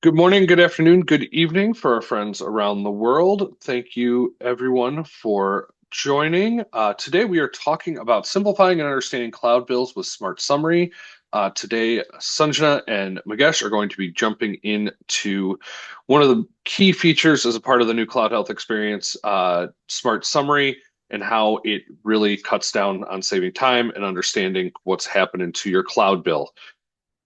Good morning, good afternoon, good evening for our friends around the world. Thank you, everyone, for joining. Today, we are talking about simplifying and understanding cloud bills with Smart Summary. Today, Sanjna and Magesh are going to be jumping into one of the key features as a part of the new Cloud Health experience, Smart Summary, and how it really cuts down on saving time and understanding what's happening to your cloud bill.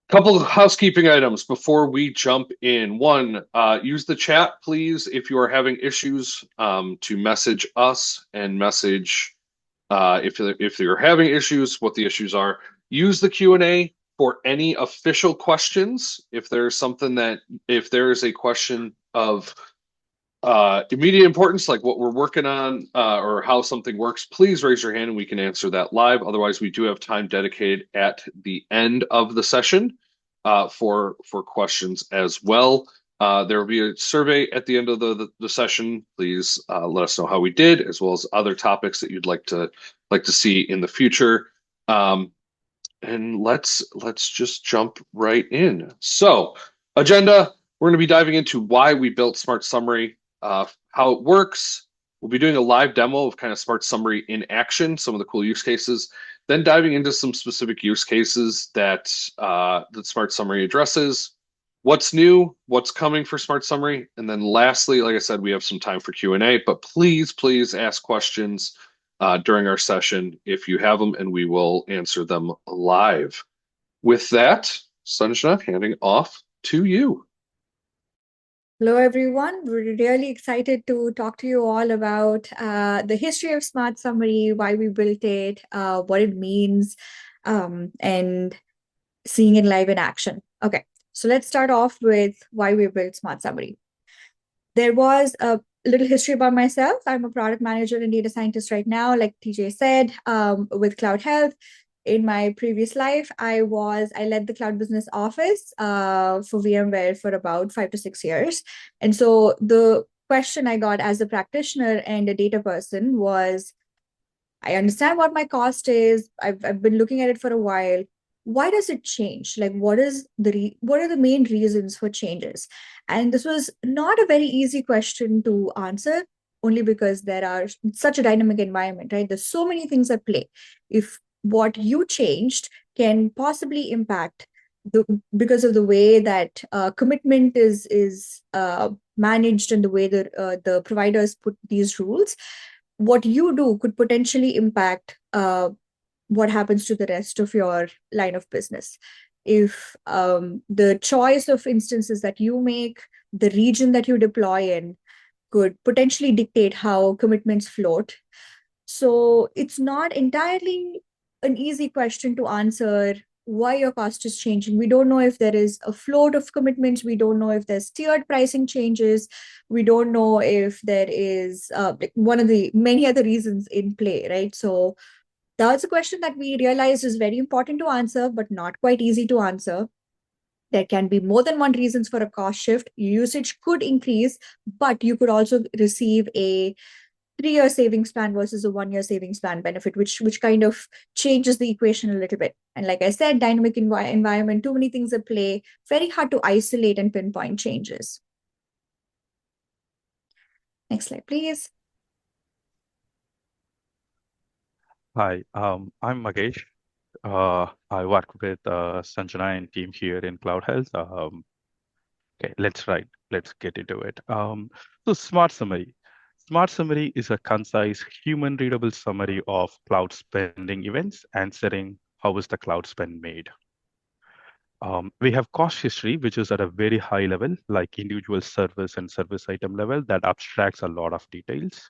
Couple of housekeeping items before we jump in. One, use the chat, please, if you are having issues, to message us and message if you're having issues, what the issues are. Use the Q&A for any official questions. If there is a question of immediate importance, like what we're working on or how something works, please raise your hand and we can answer that live. Otherwise, we do have time dedicated at the end of the session for questions as well. There will be a survey at the end of the session. Please let us know how we did, as well as other topics that you'd like to see in the future. And let's just jump right in. So, agenda, we're going to be diving into why we built Smart Summary, how it works. We'll be doing a live demo of kind of Smart Summary in action, some of the cool use cases, then diving into some specific use cases that Smart Summary addresses, what's new, what's coming for Smart Summary, and then lastly, like I said, we have some time for Q&A, but please ask questions during our session if you have them, and we will answer them live. With that, Sanjna, handing off to you. Hello, everyone. We're really excited to talk to you all about the history of Smart Summary, why we built it, what it means, and seeing it live in action. Okay, so let's start off with why we built Smart Summary. There was a little history about myself. I'm a product manager and data scientist right now, like TJ said, with CloudHealth. In my previous life, I led the cloud business office for VMware for about 5 to 6 years. And so the question I got as a practitioner and a data person was, I understand what my cost is. I've been looking at it for a while. Why does it change? Like, what are the main reasons for changes? And this was not a very easy question to answer, only because there are such a dynamic environment, right? There's so many things at play. If what you changed can possibly impact because of the way that commitment is managed and the way that the providers put these rules, what you do could potentially impact what happens to the rest of your line of business. If the choice of instances that you make, the region that you deploy in, could potentially dictate how commitments float. So it's not entirely an easy question to answer why your cost is changing. We don't know if there is a float of commitments. We don't know if there's tiered pricing changes. We don't know if there is one of the many other reasons in play, right? So that's a question that we realize is very important to answer, but not quite easy to answer. There can be more than one reasons for a cost shift. Usage could increase, but you could also receive a 3-year savings plan versus a 1-year savings plan benefit, which kind of changes the equation a little bit. And like I said, dynamic environment, too many things at play, very hard to isolate and pinpoint changes. Next slide, please. Hi, I'm Magesh. I work with Sanjna and team here in CloudHealth. Okay, let's get into it. So Smart Summary. Smart Summary is a concise, human-readable summary of cloud spending events, answering how is the cloud spend made. We have cost history, which is at a very high level, like individual service and service item level, that abstracts a lot of details.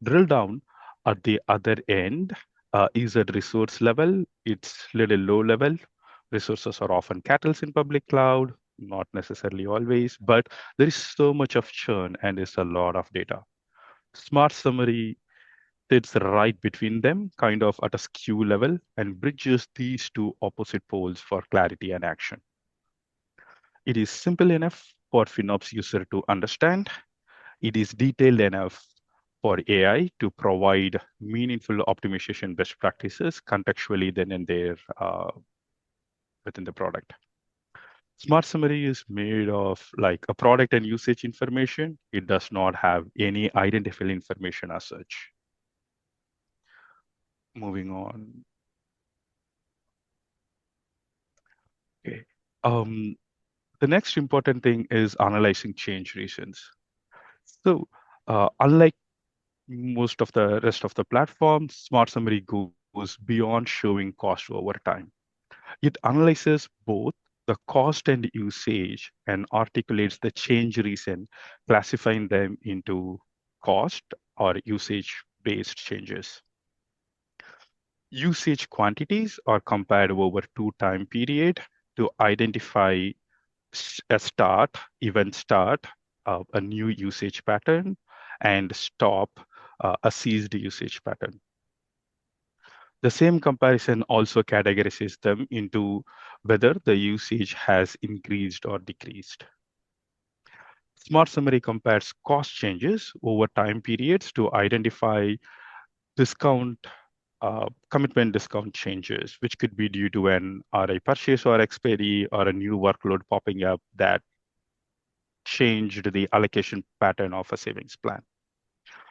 Drill down at the other end is at resource level. It's little low level. Resources are often cattle in public cloud, not necessarily always, but there is so much of churn and it's a lot of data. Smart Summary sits right between them, kind of at a skew level, and bridges these two opposite poles for clarity and action. It is simple enough for FinOps user to understand. It is detailed enough for AI to provide meaningful optimization best practices contextually then and there within the product. Smart Summary is made of like a product and usage information. It does not have any identifiable information as such. Moving on. Okay. The next important thing is analyzing change reasons. So, unlike most of the rest of the platform, Smart Summary goes beyond showing cost over time. It analyzes both the cost and usage and articulates the change reason, classifying them into cost or usage-based changes. Usage quantities are compared over two time period to identify a start, event start, a new usage pattern, and stop, a ceased usage pattern. The same comparison also categorizes them into whether the usage has increased or decreased. Smart Summary compares cost changes over time periods to identify discount commitment discount changes, which could be due to an RI purchase or expiry or a new workload popping up that changed the allocation pattern of a savings plan.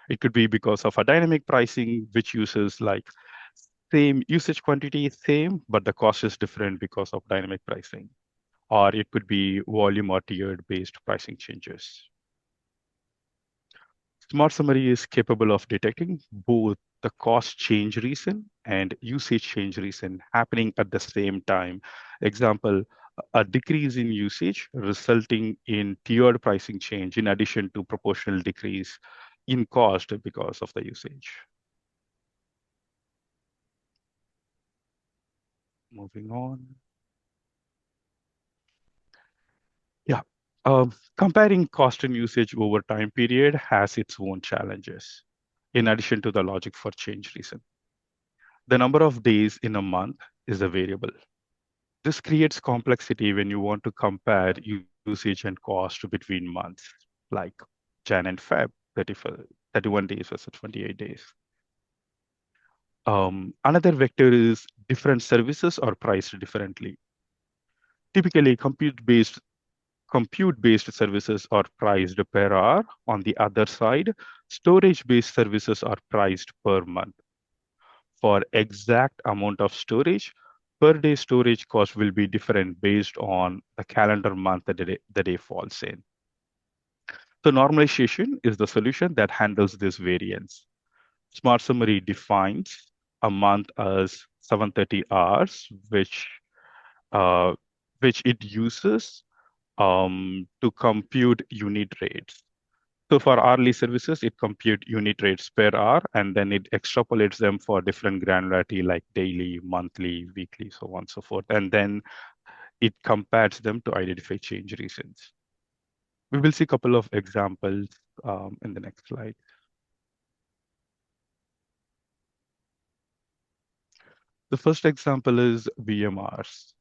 It could be because of a dynamic pricing, which uses like same usage quantity, same, but the cost is different because of dynamic pricing. Or it could be volume or tiered based pricing changes. Smart Summary is capable of detecting both the cost change reason and usage change reason happening at the same time. Example, a decrease in usage resulting in tiered pricing change in addition to proportional decrease in cost because of the usage. Moving on. Yeah. Comparing cost and usage over time period has its own challenges, in addition to the logic for change reason. The number of days in a month is a variable. This creates complexity when you want to compare usage and cost between months, like Jan and Feb, 31 days versus 28 days. Another vector is different services are priced differently. Typically, compute-based services are priced per hour. On the other side, storage-based services are priced per month. For exact amount of storage, per day storage cost will be different based on the calendar month that the day falls in. So normalization is the solution that handles this variance. Smart Summary defines a month as 730 hours, uh, which it uses to compute unit rates. So for hourly services, it compute unit rates per hour, and then it extrapolates them for different granularity like daily, monthly, weekly, so on and so forth. And then it compares them to identify change reasons. We will see a couple of examples in the next slide. The first example is VMRs.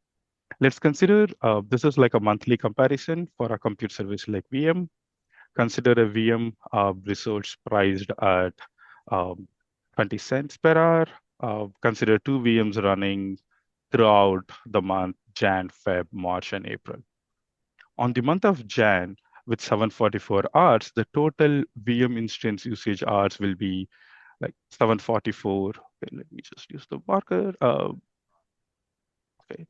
Let's consider this is like a monthly comparison for a compute service like VM. Consider a VM resource priced at 20 cents per hour. Consider two VMs running throughout the month, Jan, Feb, March, and April. On the month of Jan, with 744 hours, the total VM instance usage hours will be like 744. Okay, let me just use the marker. Okay,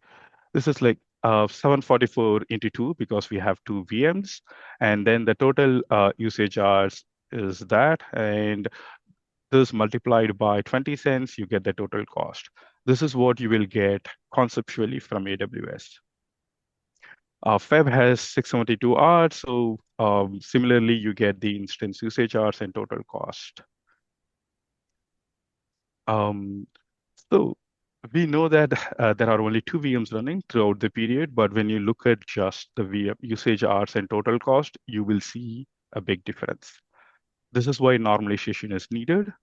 this is like 744 into 2 because we have two VMs. And then the total usage hours is that. And this multiplied by 20 cents, you get the total cost. This is what you will get conceptually from AWS. Feb has 672 hours. So similarly, you get the instance usage hours and total cost. So we know that there are only two VMs running throughout the period, but when you look at just the VM usage hours and total cost, you will see a big difference. This is why normalization is needed.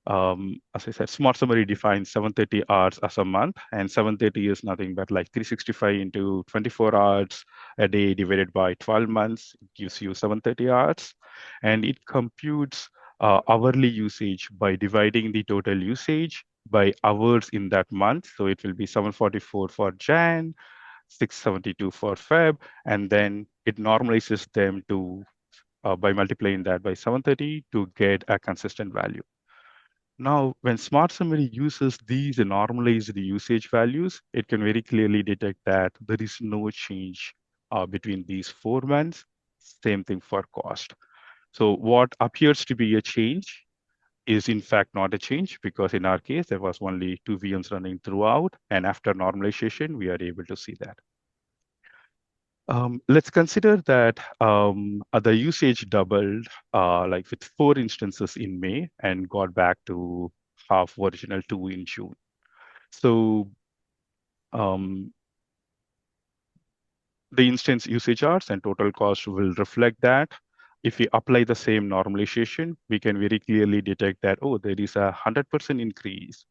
As I said, Smart Summary defines 730 hours as a month, and 730 is nothing but like 365 into 24 hours a day divided by 12 months. It gives you 730 hours, and it computes hourly usage by dividing the total usage by hours in that month. So it will be 744 for Jan, 672 for Feb, and then it normalizes them to by multiplying that by 730 to get a consistent value. Now, when Smart Summary uses these normalized usage values, it can very clearly detect that there is no change between these 4 months. Same thing for cost. So what appears to be a change is in fact not a change, because in our case, there was only 2 VMs running throughout, and after normalization, we are able to see that. Let's consider that the usage doubled, like with 4 instances in May and got back to half original 2 in June. So um, the instance usage hours and total cost will reflect that. If we apply the same normalization, we can very clearly detect that, oh, there is a 100% increase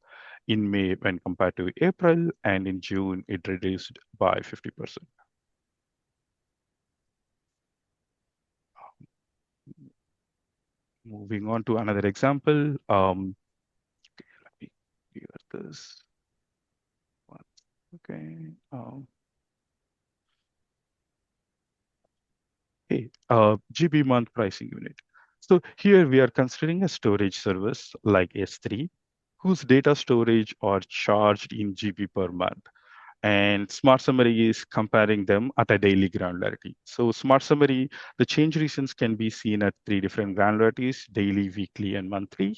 in May when compared to April, and in June, it reduced by 50%. Moving on to another example. Okay, let me clear this one. Okay. Hey, GB month pricing unit. So here we are considering a storage service like S3, whose data storage are charged in GB per month. And Smart Summary is comparing them at a daily granularity. So Smart Summary, the change reasons can be seen at 3 different granularities: daily, weekly, and monthly.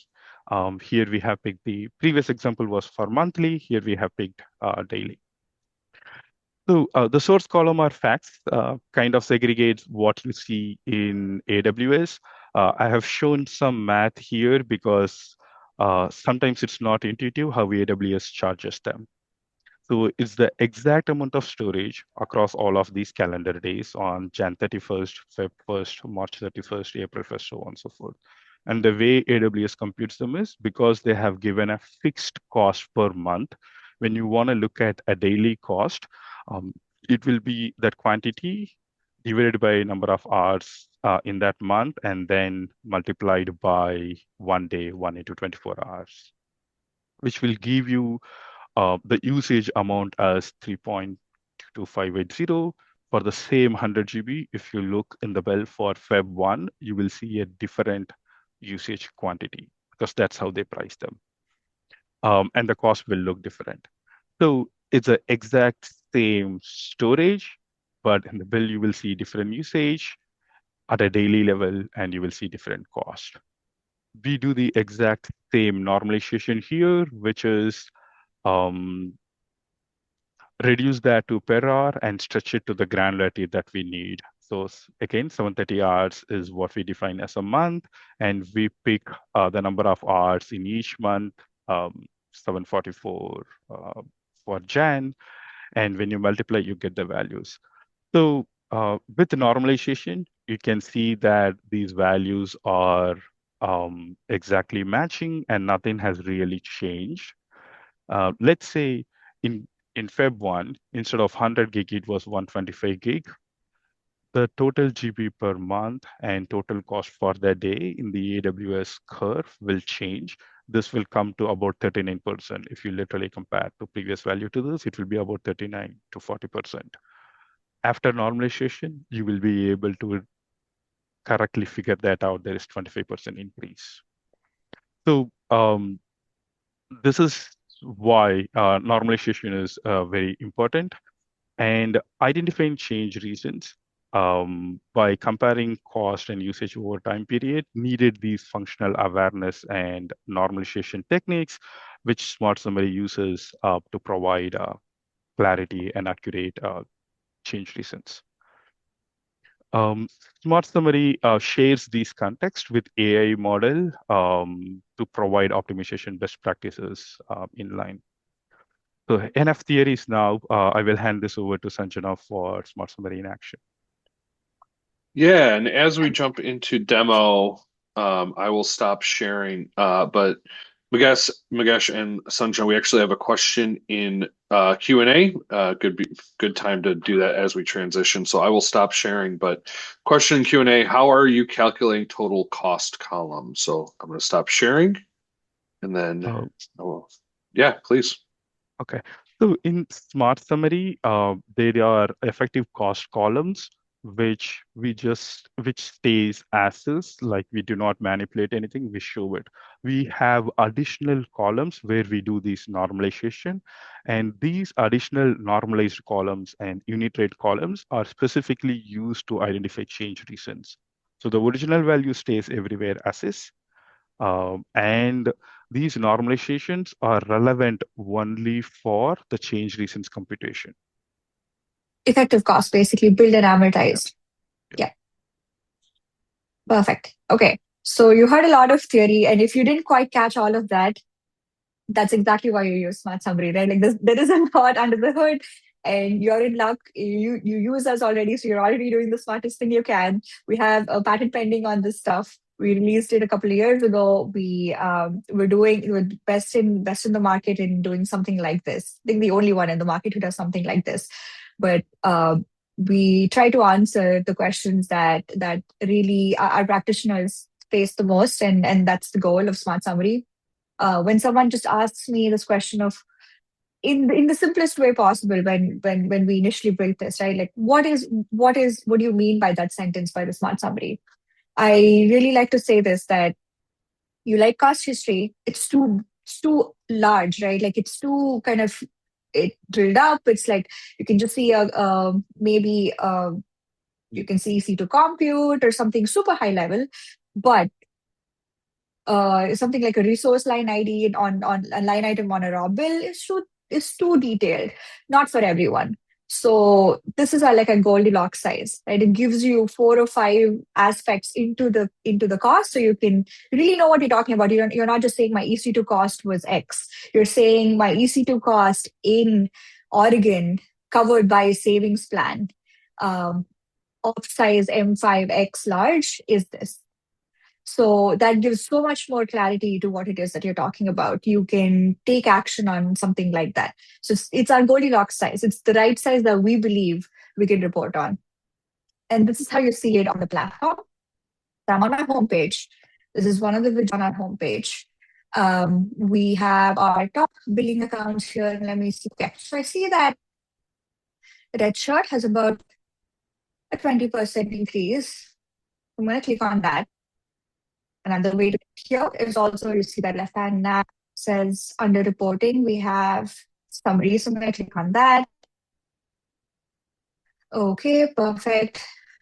Here we have picked the previous example was for monthly. Here we have picked daily. So the source column are facts, kind of segregates what you see in AWS. I have shown some math here because sometimes it's not intuitive how AWS charges them. So it's the exact amount of storage across all of these calendar days on Jan 31st, Feb 1st, March 31st, April 1st, so on and so forth. And the way AWS computes them is because they have given a fixed cost per month. When you want to look at a daily cost, it will be that quantity divided by number of hours in that month, and then multiplied by 1 day, 1 into 24 hours, which will give you the usage amount as 3.2580 for the same 100 GB. If you look in the bill for Feb 1, you will see a different usage quantity because that's how they price them. And the cost will look different. So it's the exact same storage, but in the bill, you will see different usage at a daily level, and you will see different cost. We do the exact same normalization here, which is reduce that to per hour and stretch it to the granularity that we need. So again, 730 hours is what we define as a month, and we pick the number of hours in each month, 744 for Jan, and when you multiply, you get the values. So with the normalization, you can see that these values are exactly matching and nothing has really changed. Let's say in Feb 1, instead of 100 gig, it was 125 gig. The total GB per month and total cost for the day in the AWS curve will change. This will come to about 39%. If you literally compare the previous value to this, it will be about 39 to 40%. After normalization, you will be able to correctly figure that out. There is 25% increase. So this is why normalization is very important. And identifying change reasons by comparing cost and usage over time period needed these functional awareness and normalization techniques, which Smart Summary uses to provide clarity and accurate change reasons. Smart Summary shares these context with AI model to provide optimization best practices in line. So enough theories now. I will hand this over to Sanjana for Smart Summary in action. Yeah, and as we jump into demo, I will stop sharing. But Magesh and Sanjana, we actually have a question in Q&A. Good time to do that as we transition. So I will stop sharing. But question in Q&A: how are you calculating total cost column? So I'm going to stop sharing, and then yeah, please. Okay. So in Smart Summary, there are effective cost columns which stays as is, like we do not manipulate anything, we show it. We have additional columns where we do this normalization, and these additional normalized columns and unit rate columns are specifically used to identify change reasons. So the original value stays everywhere as is, and these normalizations are relevant only for the change reasons computation. Effective cost, basically build and Yeah. amortized. Yeah. Yeah, perfect. Okay. So you heard a lot of theory, and if you didn't quite catch all of that, that's exactly why you use Smart Summary, right? Like there is a lot under the hood, and you're in luck. You use us already, so you're already doing the smartest thing you can. We have a patent pending on this stuff. We released it a couple of years ago. We're best in the market in doing something like this. I think the only one in the market who does something like this. But we try to answer the questions that really our practitioners face the most, and that's the goal of Smart Summary. When someone just asks me this question of in the simplest way possible, when we initially built this, right, like what do you mean by that sentence, by the Smart Summary? I really like to say this, that you like cost history, it's too large, right? Like it's too kind of it drilled up. It's like you can just see maybe you can see C2 compute or something super high level, but something like a resource line ID on a line item on a raw bill is too detailed, not for everyone. So this is like a Goldilocks size, right? It gives you 4 or 5 aspects into the cost, so you can really know what you're talking about. You're not just saying my EC2 cost was X. You're saying my EC2 cost in Oregon covered by a savings plan um, of size M5X large is this. So that gives so much more clarity to what it is that you're talking about. You can take action on something like that. So it's our Goldilocks size. It's the right size that we believe we can report on. And this is how you see it on the platform. I'm on my homepage. This is one of the widgets on our homepage. We have our top billing accounts here. Let me see. Okay. So I see that Red Shirt has about a 20% increase. I'm going to click on that. Another way to here is also, you see that left hand nav says under reporting, we have summary. So I'm going to click on that. Okay, perfect.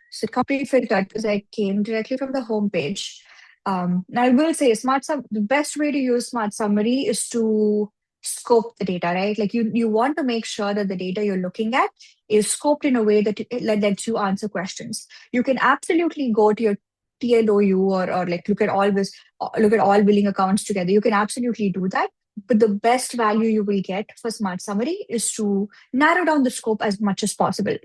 So complete filtered because I came directly from the home page. Now I will say the best way to use Smart Summary is to scope the data, right? Like you want to make sure that the data you're looking at is scoped in a way that it lets you answer questions. You can absolutely go to your TLOU or like look at all billing accounts together. You can absolutely do that. But the best value you will get for Smart Summary is to narrow down the scope as much as possible.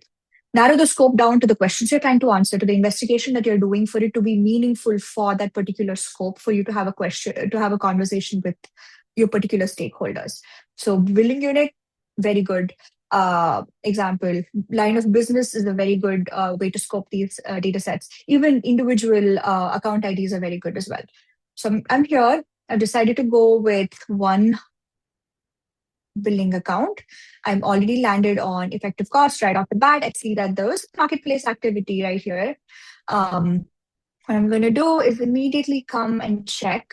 Narrow the scope down to the questions you're trying to answer, to the investigation that you're doing, for it to be meaningful for that particular scope, for you to have a conversation with your particular stakeholders. So billing unit, very good example. Line of business is a very good way to scope these data sets. Even individual account IDs are very good as well. So I'm here. I've decided to go with one billing account. I'm already landed on effective cost right off the bat. I see that there's marketplace activity right here. What I'm going to do is immediately come and check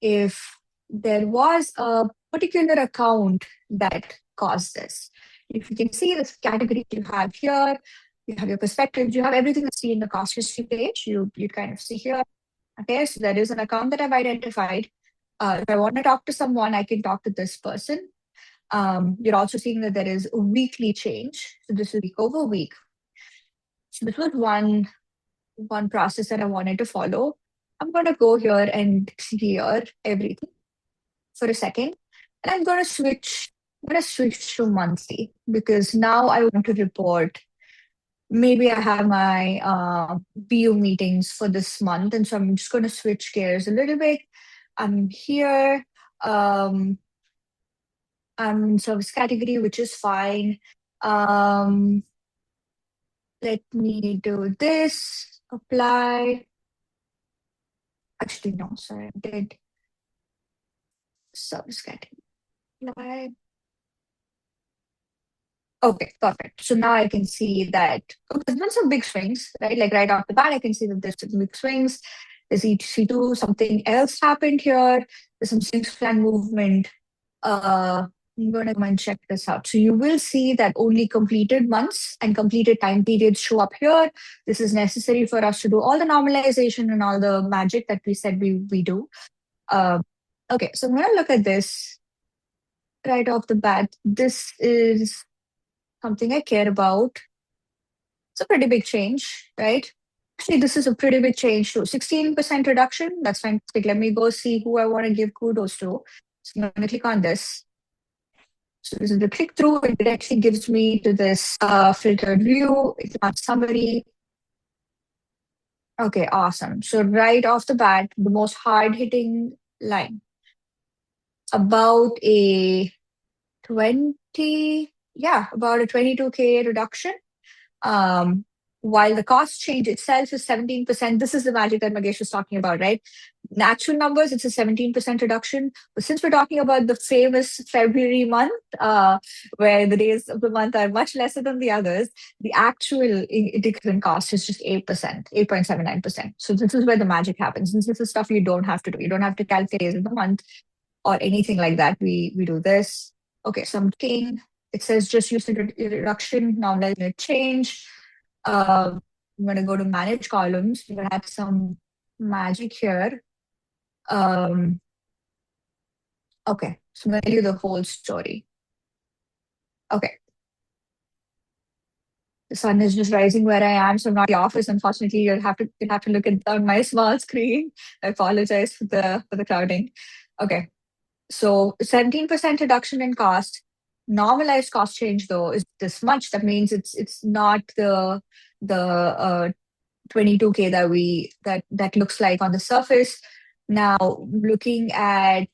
if there was a particular account that caused this. If you can see this category you have here, you have your perspectives, you have everything that's seen in the cost history page. You kind of see here. Okay, so there is an account that I've identified. If I want to talk to someone, I can talk to this person. You're also seeing that there is a weekly change. So this is week over week. So this was one process that I wanted to follow. I'm going to go here and clear everything for a second. And I'm going to switch to monthly, because now I want to report. Maybe I have my BU meetings for this month. And so I'm just going to switch gears a little bit. I'm here. I'm in service category, which is fine. Let me do this. Apply. Actually, no, sorry, I did service category. Apply. Okay, perfect. So now I can see that there's been some big swings, right? Like right off the bat, I can see that there's some big swings. There's EC2, something else happened here. There's some six plan movement. I'm going to come and check this out. So you will see that only completed months and completed time periods show up here. This is necessary for us to do all the normalization and all the magic that we said we do. Okay, so I'm going to look at this right off the bat. This is something I care about. It's a pretty big change, right? Actually, this is a pretty big change too. 16% reduction. That's fantastic. Let me go see who I want to give kudos to. So I'm going to click on this. So this is the click through. It directly gives me to this filtered view. It's not summary. Okay, awesome. So right off the bat, the most hard hitting line about a 20, yeah, about a 22K reduction. While the cost change itself is 17%, this is the magic that Magesh was talking about, right? Natural numbers, it's a 17% reduction. But since we're talking about the famous February month, where the days of the month are much lesser than the others, the actual decrease in cost is just 8%, 8.79%. So this is where the magic happens. This is stuff you don't have to do. You don't have to calculate days of the month or anything like that. We do this. Okay, so I'm looking. It says just use the reduction, normalize unit change. I'm going to go to manage columns. We're going to have some magic here. Okay, so I'm going to tell you the whole story. Okay. The sun is just rising where I am, so I'm not in the office. Unfortunately, you'll have to look at on my small screen. I apologize for the crowding. Okay. So 17% reduction in cost. Normalized cost change though is this much. That means it's not the 22K that looks like on the surface. Now looking at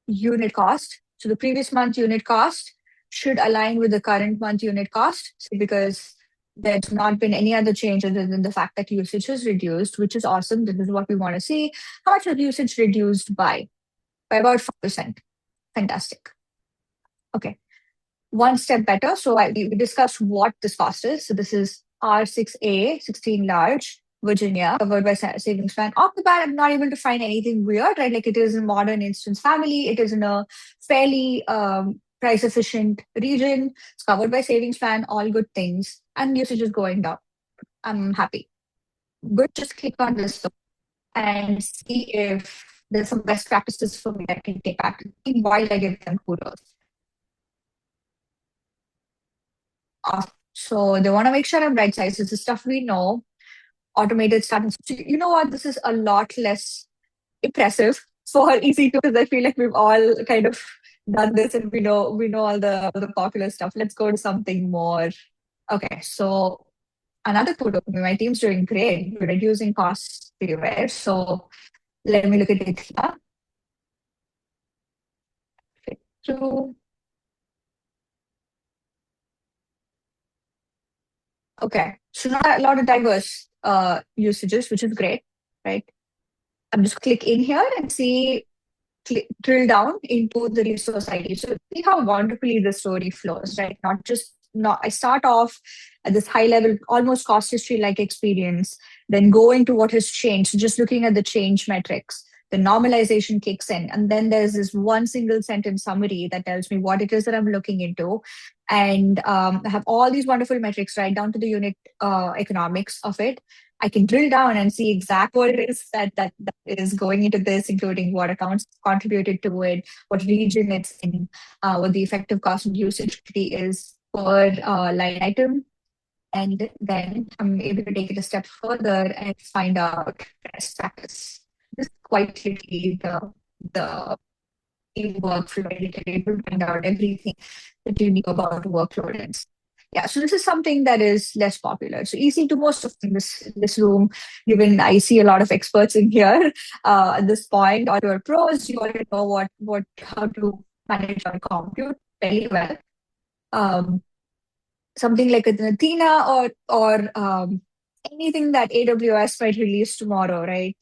unit cost. So the previous month unit cost should align with the current month unit cost because there's not been any other change other than the fact that usage has reduced, which is awesome. This is what we want to see. How much has usage reduced by? By about 5%. Fantastic. Okay. One step better. So we discussed what this cost is. So this is R6A, 16 large, Virginia, covered by savings plan. Off the bat, I'm not able to find anything weird, right? Like it is a modern instance family. It is in a fairly price efficient region. It's covered by savings plan, all good things. And usage is going down. I'm happy. Good. Just click on this and see if there's some best practices for me that I can take back to the team while I give them kudos. So they want to make sure I'm right size. It's the stuff we know. Automated starting. So you know what? This is a lot less impressive for EC2 because I feel like we've all kind of done this and we know all the popular stuff. Let's go to something more. Okay, so another kudos. My team's doing great. We're reducing costs everywhere. So let me look at it here. So, okay, so not a lot of diverse usages, which is great, right? I'm just click in here and see, drill down into the resource ID. So see how wonderfully the story flows, right? I start off at this high level, almost cost history like experience, then go into what has changed, just looking at the change metrics. The normalization kicks in, and then there's this one single sentence summary that tells me what it is that I'm looking into, and I have all these wonderful metrics right down to the unit economics of it. I can drill down and see exactly what it is that is going into this, including what accounts contributed to it, what region it's in, what the effective cost of usage is per line item. And then I'm able to take it a step further and find out best practice. This is quite literally the workflow editor, able to find out everything that you know about workload. Yeah, so this is something that is less popular. So easy to most of this room, given I see a lot of experts in here at this point, or your pros, you already know how to manage or compute very well. Something like an Athena or anything that AWS might release tomorrow, right?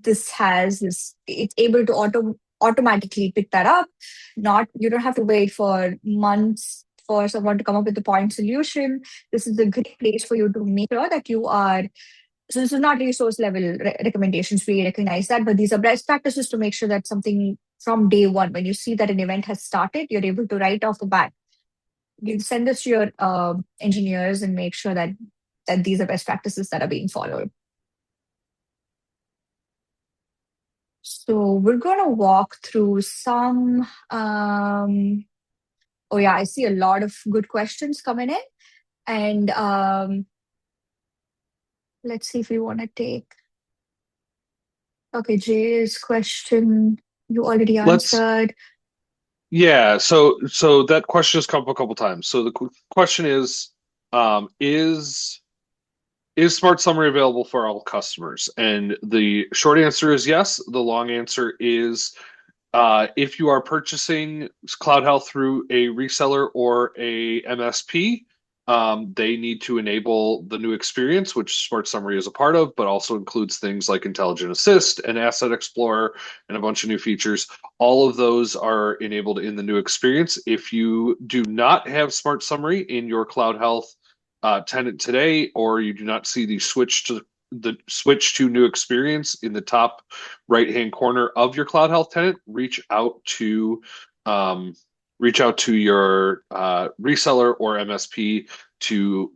It's able to automatically pick that up. You don't have to wait for months for someone to come up with a point solution, this is a great place for you to make sure that you are. So this is not resource level recommendations. We recognize that, but these are best practices to make sure that something from day one, when you see that an event has started, you're able to write off the bat. You send this to your engineers and make sure that these are best practices that are being followed. So we're going to walk through some. Oh yeah, I see a lot of good questions coming in, and let's see if we want to take. Okay, Jay's question you already Let's answered. Yeah, so that question has come up a couple times. So the question is Smart Summary available for all customers? And the short answer is yes. The long answer is if you are purchasing CloudHealth through a reseller or a MSP, they need to enable the new experience, which Smart Summary is a part of, but also includes things like Intelligent Assist and Asset Explorer and a bunch of new features. All of those are enabled in the new experience. If you do not have Smart Summary in your CloudHealth tenant today, or you do not see the switch to new experience in the top right hand corner of your CloudHealth tenant, reach out to your reseller or MSP to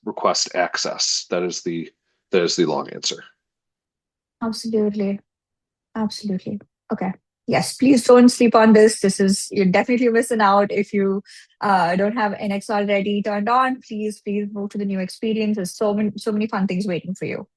request access. That is the long answer. Absolutely. Okay. Yes, please don't sleep on this. You're definitely missing out if you don't have NX already turned on. Please move to the new experience. There's so many fun things waiting for you.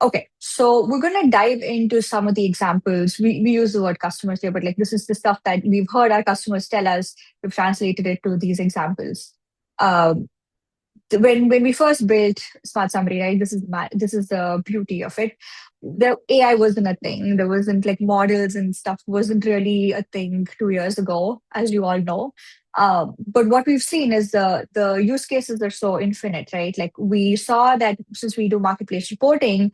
Okay, so we're going to dive into some of the examples. We use the word customers here, but like this is the stuff that we've heard our customers tell us. We've translated it to these examples. When we first built Smart Summary, right? This is the beauty of it. The AI wasn't a thing. There wasn't like models and stuff wasn't really a thing 2 years ago, as you all know. But what we've seen is the use cases are so infinite, right? Like we saw that since we do marketplace reporting,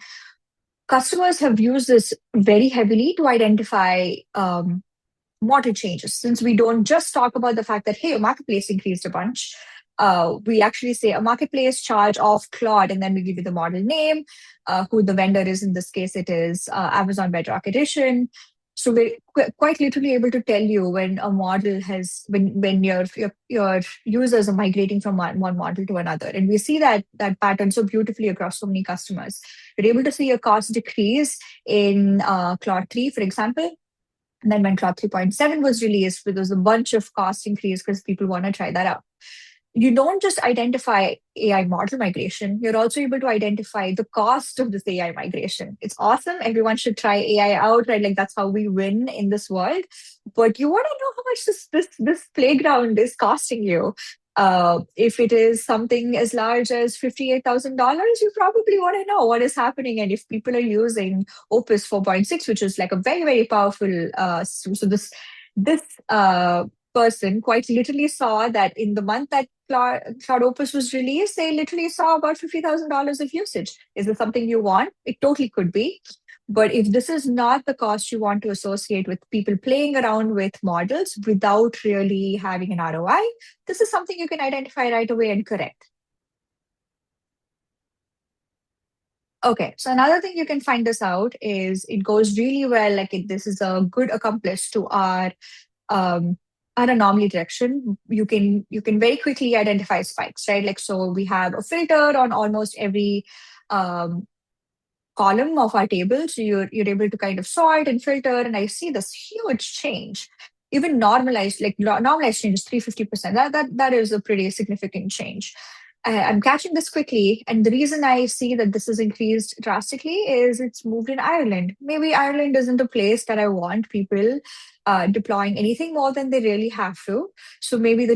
customers have used this very heavily to identify model changes. Since we don't just talk about the fact that, hey, a marketplace increased a bunch, we actually say a marketplace charge of Claude, and then we give you the model name, who the vendor is. In this case, it is Amazon Bedrock Edition. So we're quite literally able to tell you when a model when your users are migrating from one model to another. And we see that pattern so beautifully across so many customers. We're able to see a cost decrease in Claude 3, for example. And then when Claude 3.7 was released, there was a bunch of cost increase because people want to try that out. You don't just identify AI model migration, you're also able to identify the cost of this AI migration. It's awesome. Everyone should try AI out, right? Like that's how we win in this world. But you want to know how much this playground is costing you. If it is something as large as $58,000, you probably want to know what is happening. And if people are using Opus 4.6, which is like a very, very powerful, so this person quite literally saw that in the month that Cloud Opus was released, they literally saw about $50,000 of usage. Is this something you want? It totally could be. But if this is not the cost you want to associate with people playing around with models without really having an ROI, this is something you can identify right away and correct. Okay, so another thing you can find this out is it goes really well. Like this is a good accomplice to our anomaly detection. You can very quickly identify spikes, right? Like so, we have a filter on almost every column of our table. So you're able to kind of sort and filter, and I see this huge change. Even normalized change is 350%. That is a pretty significant change. I'm catching this quickly, and the reason I see that this has increased drastically is it's moved in Ireland. Maybe Ireland isn't a place that I want people deploying anything more than they really have to. So maybe the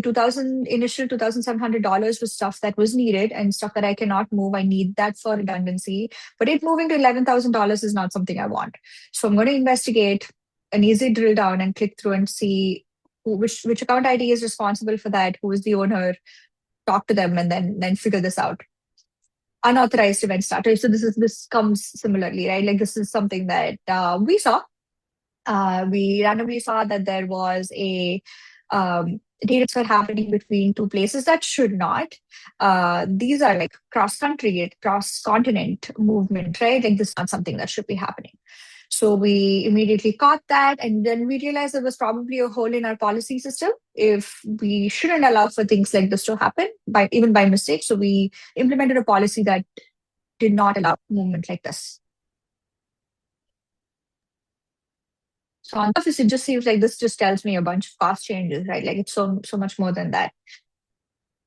initial $2,700 was stuff that was needed and stuff that I cannot move. I need that for redundancy, but it moving to $11,000 is not something I want. So I'm going to investigate an easy drill down and click through and see which account ID is responsible for that, who is the owner, talk to them, and then figure this out. Unauthorized event starter. So this comes similarly, right? Like this is something that we saw. We randomly saw that there was a data transfer happening between two places that should not. These are like cross-country, cross-continent movement, right? Like this is not something that should be happening. So we immediately caught that, and then we realized there was probably a hole in our policy system if we shouldn't allow for things like this to happen by even by mistake. So we implemented a policy that did not allow movement like this. So on the surface, it just seems like this just tells me a bunch of cost changes, right? Like it's so much more than that.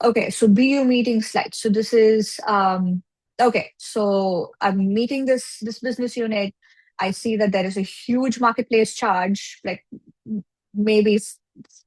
Okay, so BU meeting slides. So this is okay. So I'm meeting this business unit. I see that there is a huge marketplace charge, like maybe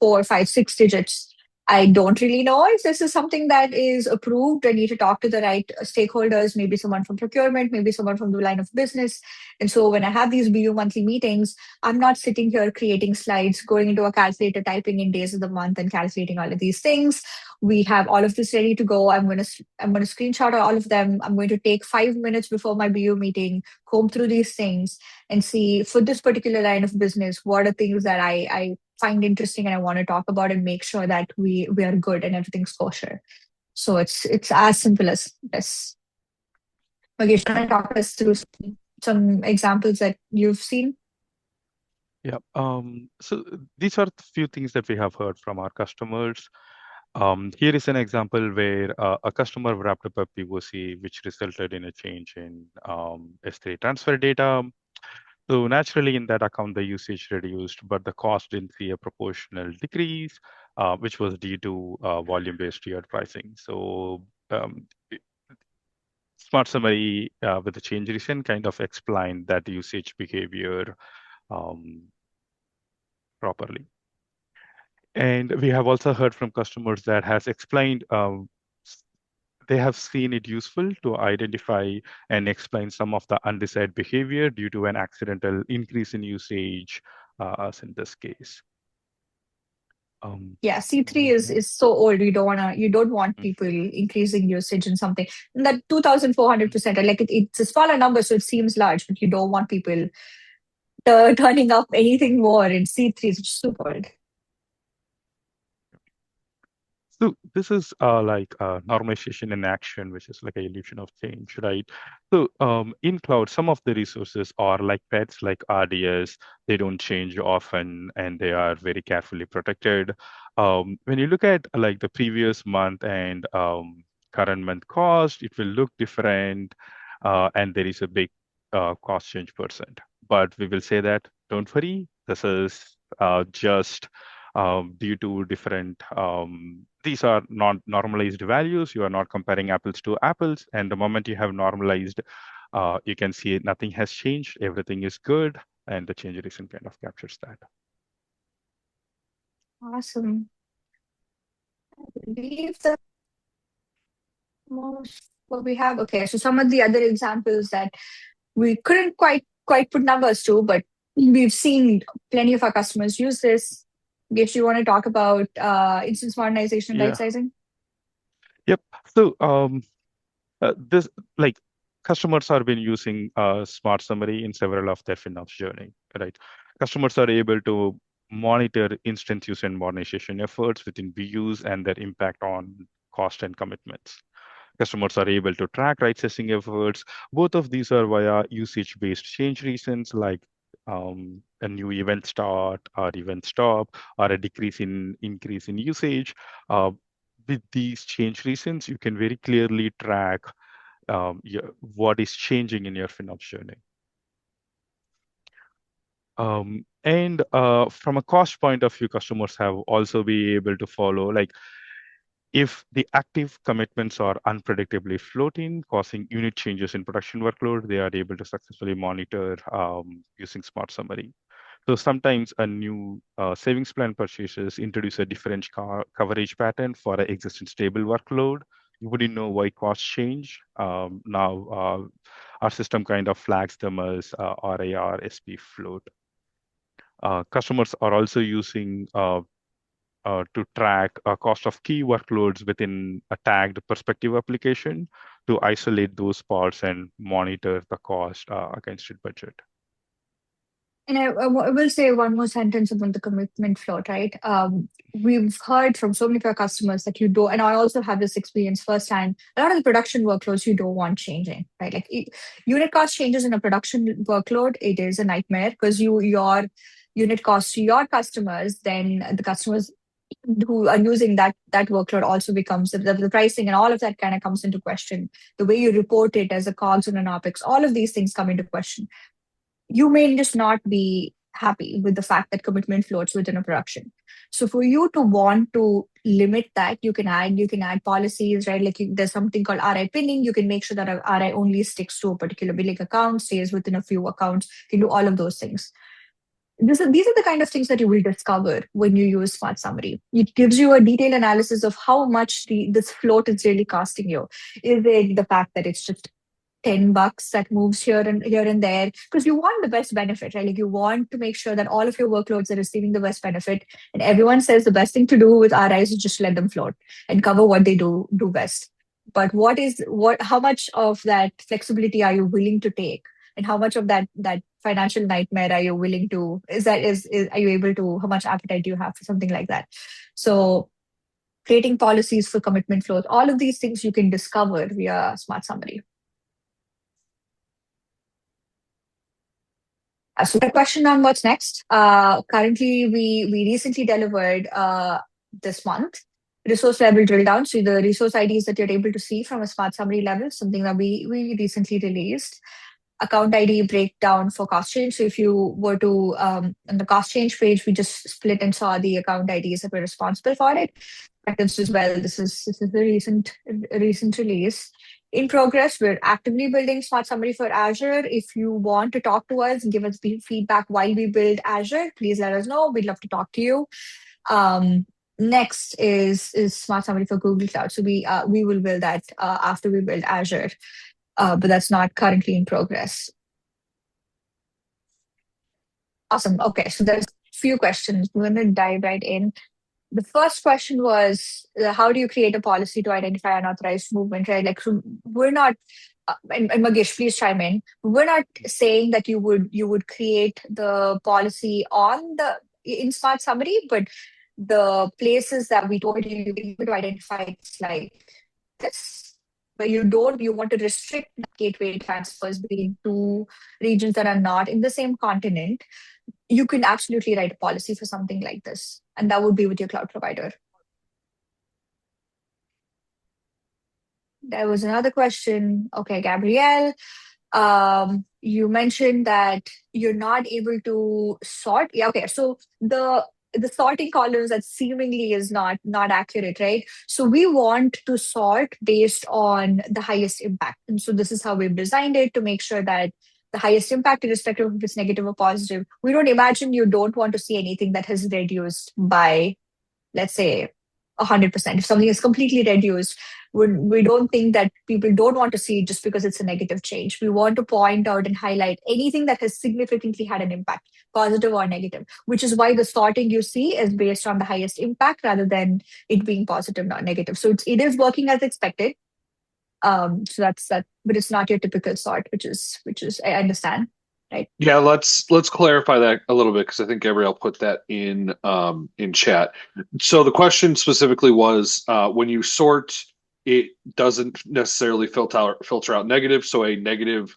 4, 5, 6 digits. I don't really know if this is something that is approved. I need to talk to the right stakeholders, maybe someone from procurement, maybe someone from the line of business. And so when I have these BU monthly meetings, I'm not sitting here creating slides, going into a calculator, typing in days of the month and calculating all of these things. We have all of this ready to go. I'm going to screenshot all of them. I'm going to take 5 minutes before my BU meeting, comb through these things and see for this particular line of business, what are things that I find interesting and I want to talk about and make sure that we are good and everything's kosher. So it's as simple as this. Magesh, can I talk us through some examples that you've seen? Yeah. So these are the few things that we have heard from our customers. Here is an example where a customer wrapped up a POC, which resulted in a change in S3 transfer data. So naturally, in that account, the usage reduced, but the cost didn't see a proportional decrease, which was due to volume-based tiered pricing. So Smart Summary with the change recent kind of explained that usage behavior properly. And we have also heard from customers that has explained they have seen it useful to identify and explain some of the undesired behavior due to an accidental increase in usage, as in this case. Yeah, C3 is so old. You don't want people increasing usage in something. And that 2,400%, like it's a smaller number, so it seems large, but you don't want people turning up anything more in C3, which is super old. So this is like normalization in action, which is like a illusion of change, right? So in cloud, some of the resources are like pets, like RDS. They don't change often, and they are very carefully protected. When you look at like the previous month and current month cost, it will look different, and there is a big cost change percent. But we will say that don't worry, this is just due to different, these are not normalized values. You are not comparing apples to apples. And the moment you have normalized, you can see nothing has changed. Everything is good. And the change recent kind of captures that. Awesome. I believe that most what we have. Okay, so some of the other examples that we couldn't quite put numbers to, but we've seen plenty of our customers use this. If you want to talk about instance modernization and right Yeah. sizing? Yep. So this like customers have been using Smart Summary in several of their FinOps journey, right? Customers are able to monitor instance use and modernization efforts within BUs and their impact on cost and commitments. Customers are able to track right-sizing efforts. Both of these are via usage-based change reasons like a new event start or event stop or a increase in usage. With these change reasons, you can very clearly track what is changing in your FinOps journey. And from a cost point of view, customers have also be able to follow, like if the active commitments are unpredictably floating, causing unit changes in production workload, they are able to successfully monitor using Smart Summary. So sometimes a new savings plan purchases introduce a different coverage pattern for an existing stable workload. You wouldn't know why costs change. Now our system kind of flags them as RAR, SP float. Customers are also using to track cost of key workloads within a tagged perspective application to isolate those parts and monitor the cost against its budget. And I will say one more sentence about the commitment float, right? We've heard from so many of our customers that you don't, and I also have this experience firsthand. A lot of the production workloads you don't want changing, right? Like unit cost changes in a production workload, it is a nightmare because your unit cost to your customers, then the customers who are using that workload also becomes the pricing and all of that kind of comes into question. The way you report it as a COGS and an OPEX, all of these things come into question. You may just not be happy with the fact that commitment floats within a production. So for you to want to limit that, you can add policies, right? Like there's something called RI pinning. You can make sure that a RI only sticks to a particular billing account, stays within a few accounts. You can do all of those things. These are the kind of things that you will discover when you use Smart Summary. It gives you a detailed analysis of how much this float is really costing you. Is it the fact that it's just $10 that moves here and there? Because you want the best benefit, right? Like you want to make sure that all of your workloads are receiving the best benefit. And everyone says the best thing to do with RIs is just let them float and cover what they do best. But how much of that flexibility are you willing to take? And how much of that financial nightmare are you willing to are you able to, how much appetite do you have for something like that? So creating policies for commitment flows, all of these things you can discover via Smart Summary. So the question on what's next. Currently, we recently delivered this month resource level drill down. So the resource IDs that you're able to see from a Smart Summary level, something that we recently released. Account ID breakdown for cost change. So if you were to, on the cost change page, we just split and saw the account IDs that were responsible for it. Practice as well. This is a recent release. In progress, we're actively building Smart Summary for Azure. If you want to talk to us and give us feedback while we build Azure, please let us know. We'd love to talk to you. Next is Smart Summary for Google Cloud. So we will build that after we build Azure. But that's not currently in progress. Awesome. Okay, so there's a few questions. We're going to dive right in. The first question was, how do you create a policy to identify unauthorized movement, right? Like, so we're not, and Magesh, please chime in. We're not saying that you would create the policy in Smart Summary, but the places that we told you to identify, it's like this. But you want to restrict gateway transfers between two regions that are not in the same continent, you can absolutely write a policy for something like this. And that would be with your cloud provider. There was another question. Okay, Gabrielle. You mentioned that you're not able to sort. Yeah, okay. So the sorting columns that seemingly is not accurate, right? So we want to sort based on the highest impact. And so this is how we've designed it to make sure that the highest impact, irrespective of if it's negative or positive. We don't imagine you don't want to see anything that has reduced by, let's say, 100%. If something is completely reduced, we don't think that people don't want to see it just because it's a negative change. We want to point out and highlight anything that has significantly had an impact, positive or negative, which is why the sorting you see is based on the highest impact rather than it being positive or negative. So it is working as expected. So that's that, but it's not your typical sort, which is I understand. Right. Yeah, let's clarify that a little bit because I think Gabrielle put that in chat. So the question specifically was when you sort, it doesn't necessarily filter out negative. So a negative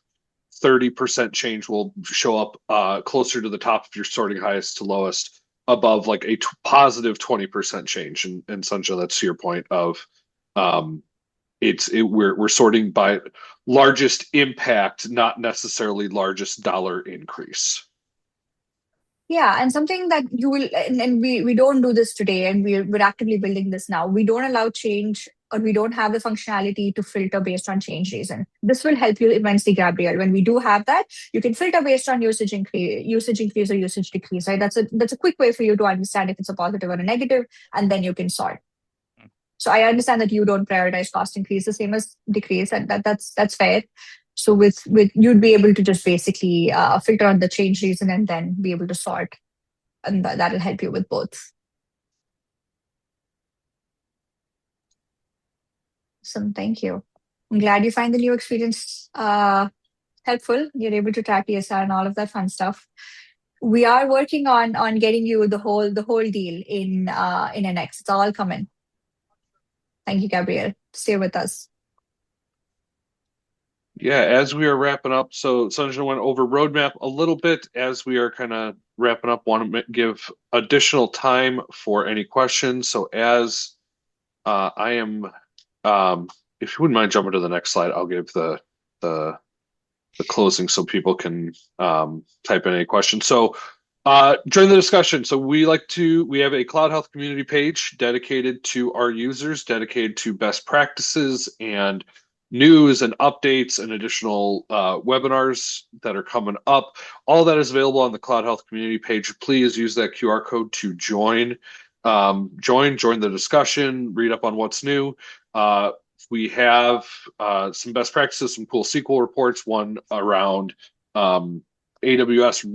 30% change will show up closer to the top if you're sorting highest to lowest, above like a positive 20% change. And Sanjna, that's to your point of we're sorting by largest impact, not necessarily largest dollar increase. Yeah, and something that you will, and we don't do this today, and we're actively building this now. We don't allow change, or we don't have the functionality to filter based on change reason. This will help you immensely, Gabrielle. When we do have that, you can filter based on usage increase or usage decrease. Right? That's a quick way for you to understand if it's a positive or a negative, and then you can sort. So I understand that you don't prioritize cost increase the same as decrease, and that's fair. So with you'd be able to just basically filter on the change reason and then be able to sort, and that'll help you with both. Awesome, thank you. I'm glad you find the new experience helpful. You're able to track ESR and all of that fun stuff. We are working on getting you the whole deal in NX. It's all coming. Thank you, Gabrielle. Stay with us. Yeah, as we are wrapping up, so Sanjna went over roadmap a little bit. As we are kind of wrapping up, want to give additional time for any questions. So as I am, if you wouldn't mind jumping to the next slide, I'll give the the closing so people can type in any questions. So during the discussion, so we have a Cloud Health community page dedicated to our users, dedicated to best practices and news and updates and additional webinars that are coming up. All that is available on the Cloud Health community page. Please use that QR code to join join the discussion, read up on what's new. We have some best practices, some cool SQL reports, one around AWS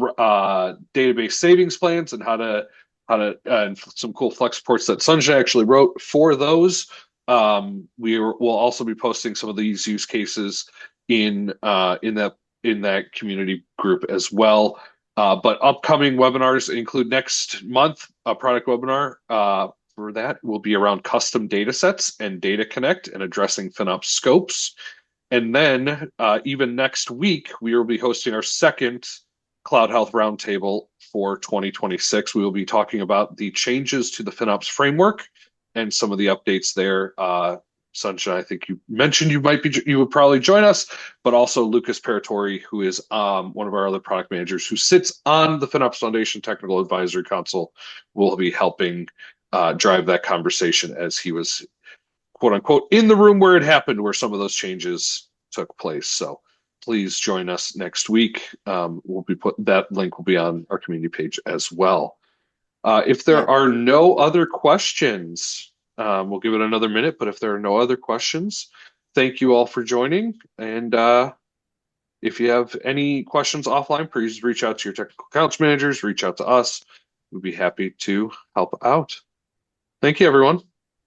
database savings plans and how to and some cool flex reports that Sanjay actually wrote for those. Will also be posting some of these use cases in that community group as well. But upcoming webinars include next month a product webinar for that will be around custom data sets and data connect and addressing FinOps scopes. And then even next week, we will be hosting our second Cloud Health Roundtable for 2026. We will be talking about the changes to the FinOps framework and some of the updates there. Sunshine, I think you mentioned you would probably join us, but also Lucas Paratori, who is one of our other product managers who sits on the FinOps Foundation Technical Advisory Council, will be helping drive that conversation as he was, quote unquote, in the room where it happened, where some of those changes took place. So please join us next week. That link will be on our community page as well. If there are no other questions, we'll give it another minute, but if there are no other questions, thank you all for joining. And if you have any questions offline, please reach out to your technical accounts managers, reach out to us. We'd be happy to help out. Thank you, everyone.